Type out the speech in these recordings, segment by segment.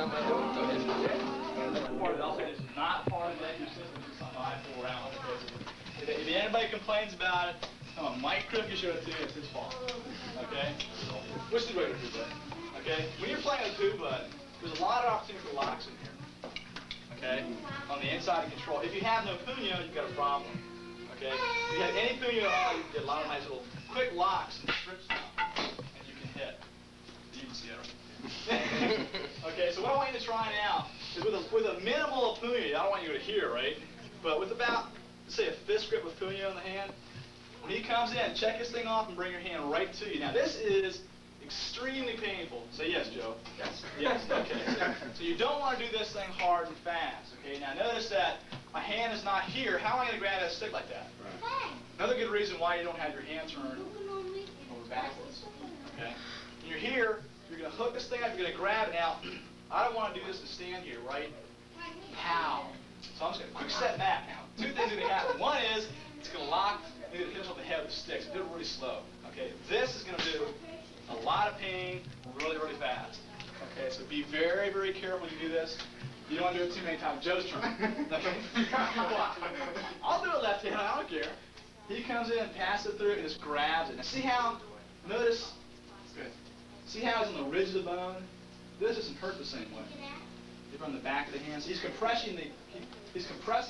Part of the also is not part of the system. It's something I pull around. If anybody complains about it, Mike Krivka showed it to you. It's his fault. Okay? Which is the regular tuba. Okay? When you're playing a tuba, there's a lot of opportunity for locks in here. Okay? On the inside of control. If you have no punyo, you've got a problem. Okay? If you have any punyo at all, you can get a lot of nice little quick locks and strips now, and you can hit. You can see it. Okay, so what I want you to try now is with a minimal of punyo. I don't want you to here, right? But with about, let's say, a fist grip with punyo in the hand, when he comes in, check his thing off and bring your hand right to you. Now, this is extremely painful. Say yes, Joe. Yes. Yes, okay. So you don't want to do this thing hard and fast. Okay, now notice that my hand is not here. How am I going to grab that stick like that? Right. Another good reason why you don't have your hand turned over backwards. Okay? When you're here, you're going to hook this thing up, you're going to grab it out. I don't want to do this to stand here, right? Pow. So I'm just going to quick step back. Now, two things are going to happen. One is, it's going to lock, and it hits off the head of the stick. So do it really slow. Okay? This is going to do a lot of pain really, really fast. Okay? So be very, very careful when you do this. You don't want to do it too many times. Joe's turn. Okay? I'll do it left hand. I don't care. He comes in and passes it through and just grabs it. Now see how, notice, good. See how it's on the ridge of the bone? This doesn't hurt the same way. If on the back of the hand, so he's compressing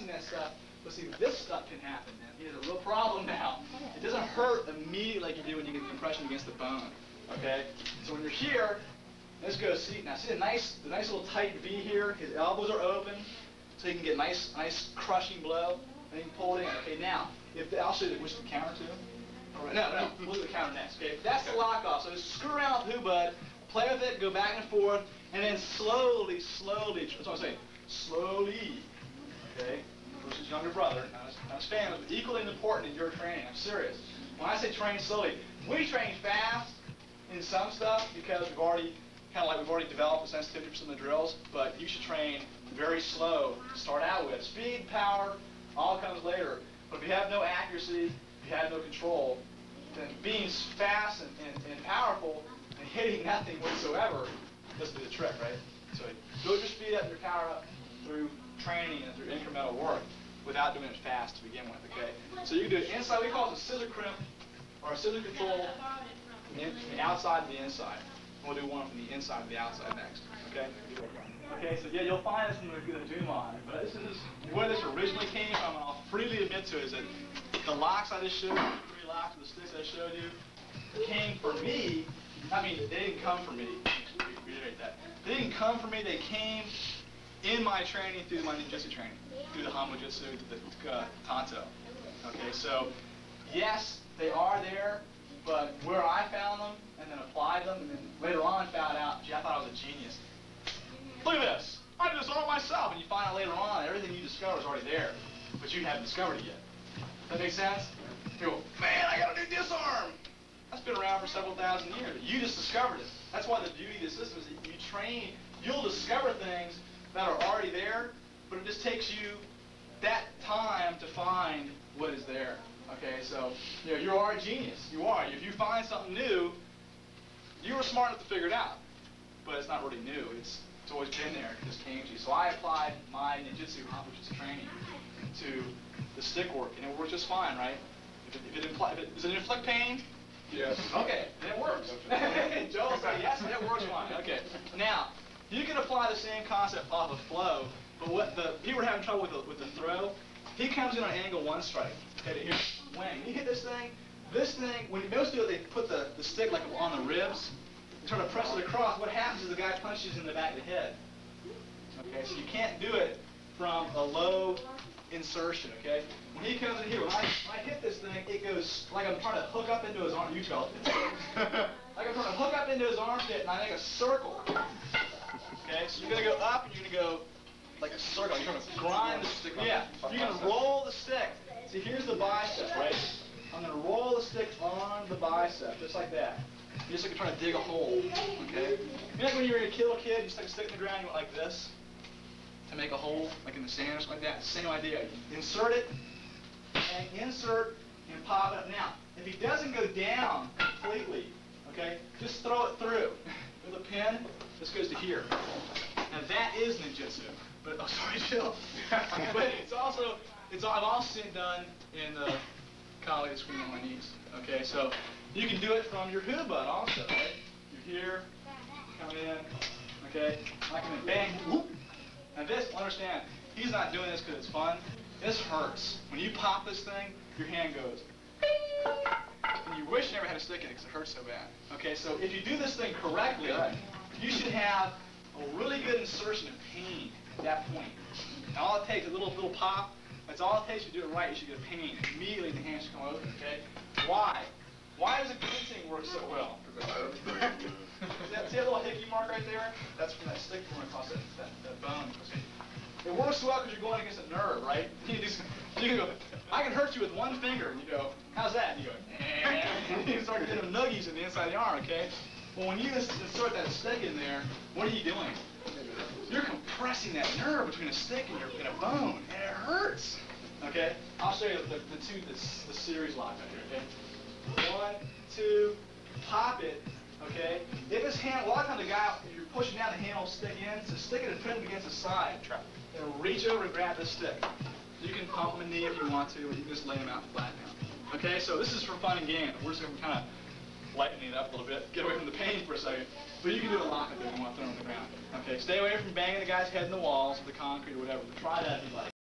that stuff. But see, this stuff can happen. Now he has a real problem now. It doesn't hurt immediately like you do when you get compression against the bone. Okay. So when you're here, let's go see. Now see the nice little tight V here. His elbows are open, so he can get nice crushing blow. And he can pull it in. Okay. Now, I'll show you which the counter to. No, we'll do the counter next. Okay. That's the lock off. So just screw around with Bud, play with it, go back and forth, and then slowly. That's what I'm saying. Slowly. Okay. Versus younger brother, not as famous, but equally as important in your training. I'm serious. When I say train slowly, we train fast in some stuff because we've already developed a sensitivity for some of the drills, but you should train very slow to start out with. Speed, power, all comes later. But if you have no accuracy, if you have no control, then being fast and powerful and hitting nothing whatsoever doesn't do the trick, right? So build your speed up and your power up through training and through incremental work without doing it fast to begin with, okay? So you can do it inside, we call it a scissor crimp or a scissor control from the outside to the inside. We'll do one from the inside to the outside next, okay? Okay, so yeah, you'll find this in the Doom on, but this is where this originally came from, and I'll freely admit to it, is that the locks I just showed you, the 3 locks of the sticks I showed you, came for me. I mean, they didn't come for me. Reiterate that. They didn't come for me, they came in my training through my ninjutsu training, through the Hamojutsu, the Tanto. Okay, so yes, they are there, but where I found them and then applied them, and then later on found out, gee, I thought I was a genius. Look at this. I did this all myself, and you find out later on everything you discover is already there, but you haven't discovered it yet. Does that make sense? You go, man, I got a new disarm. That's been around for several thousand years. You just discovered it. That's why the beauty of the system is that you train, you'll discover things that are already there, but it just takes you that time to find what is there. Okay, so you are a genius. You are. If you find something new, you were smart enough to figure it out, but it's not really new. It's always been there. It just came to you. So I applied my ninjutsu Hamojutsu training to the stick work, and it worked just fine, right? Does it inflict pain? Yes. Okay, then it works. Joe will say yes, and it works fine. Okay. Now, you can apply the same concept off of flow, but what the people are having trouble with the throw, he comes in on angle 1 strike. Okay, to here, whang. You hit this thing, when most do it, they put the stick like on the ribs, and try to press it across. What happens is the guy punches in the back of the head. Okay, so you can't do it from a low insertion, okay? When he comes in here, when I hit this thing, it goes like I'm trying to hook up into his arm. You tell it. Like I'm trying to hook up into his armpit, and I make a circle. Okay, so you're going to go up, and you're going to go like a circle. You're going to grind the stick. Yeah, you're going to roll the stick. See, here's the bicep, right? I'm going to roll the stick on the bicep, just like that. You're just like trying to dig a hole, okay? You know, like when you were a little kid, you stick a stick in the ground, you went like this to make a hole, like in the sand or something like that. Same idea. Insert it, and insert, and pop it up. Now, if he doesn't go down completely, okay, just throw it through with a pin. This goes to here. Now that is ninjutsu. But, oh, sorry, Jill. But I've also seen it done in the colleague screen on my knees. Okay, so you can do it from your hood butt also, right? You're here, come in, okay? I can bang, whoop. Now this, understand, he's not doing this because it's fun. This hurts. When you pop this thing, your hand goes, and you wish you never had a stick in it because it hurts so bad. Okay, so if you do this thing correctly, you should have a really good insertion of pain at that point. And all it takes is a little pop. That's all it takes to do it right. You should get pain. Immediately the hand should come open, okay? Why? Why does the cleansing work so well? See that little hickey mark right there? That's from that stick going across that bone. It works well because you're going against a nerve, right? You can go, I can hurt you with one finger. And you go, how's that? And you go, and you start getting nuggies in the inside of the arm, okay? Well, when you insert that stick in there, what are you doing? You're compressing that nerve between a stick and a bone, and it hurts. Okay? I'll show you the series lock right here, okay? 1, 2, pop it, okay? If his hand, a lot of times the guy, if you're pushing down, the hand will stick in, so stick it and put it against the side. And reach over and grab this stick. You can pump him a knee if you want to, or you can just lay him out flat now. Okay, so this is for fun and games. We're just going to kind of lighten it up a little bit, get away from the pain for a second. But you can do a lock if you want to throw him on the ground. Okay, stay away from banging the guy's head in the walls or the concrete or whatever, but try that if you like.